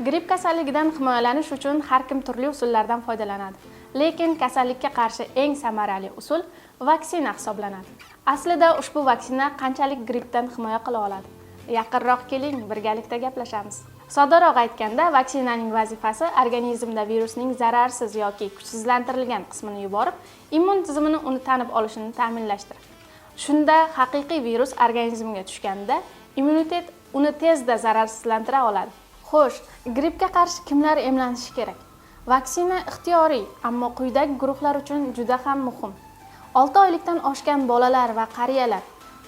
Gripp kasalligidan himoyalanish uchun har kim turli usullardan foydalanadi. Lekin kasallikka qarshi eng samarali usul vaksina hisoblanadi. Aslida ushbu vaksina qanchalik grippdan himoya qila oladi? Yaqinroq keling, birgalikda gaplashamiz. Soddaroq aytganda, vaksinaning vazifasi organizmda virusning zararsiz yoki kuchsizlantirilgan qismini yuborib, immun tizimini uni tanib olishini ta'minlashdir. Shunda haqiqiy virus organizmga tushganda, immunitet uni tezda zararsizlantira oladi. Xo'sh, grippga qarshi kimlar emlanishi kerak? Vaksina ixtiyoriy, ammo quyidagi guruhlar uchun juda ham muhim. 6 oylikdan oshgan bolalar va qariyalar,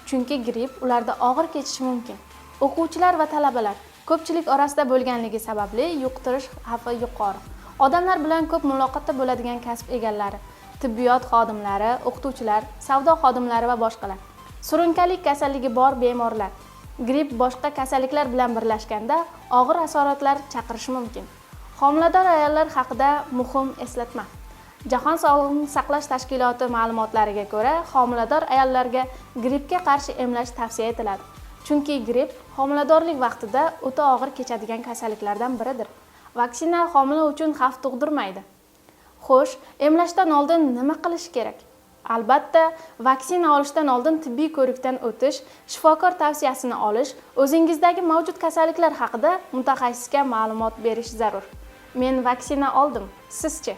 chunki gripp ularda og'ir kechishi mumkin. O'quvchilar va talabalar ko'pchilik orasida bo'lganligi sababli yuqtirish xavfi yuqori. Odamlar bilan ko'p muloqotda bo'ladigan kasb egalari, tibbiyot xodimlari, o'qituvchilar, savdo xodimlari va boshqalar. Surunkali kasalligi bor bemorlar. Gripp boshqa kasalliklar bilan birlashganda og'ir asoratlar chaqirishi mumkin. Homilador ayollar haqida muhim eslatma. Jahon Sog'liqni saqlash tashkiloti ma'lumotlariga ko'ra, homilador ayollarga grippga qarshi emlash tavsiya etiladi. Chunki gripp homiladorlik vaqtida o'ta og'ir kechadigan kasalliklardan biridir. Vaksina homila uchun xavf tug'dirmaydi. Xo'sh, emlashdan oldin nima qilish kerak? Albatta, vaksina olishdan oldin tibbiy ko'rikdan o'tish, shifokor tavsiyasini olish, o'zingizdagi mavjud kasalliklar haqida mutaxassisga ma'lumot berish zarur. Men vaksina oldim, sizchi?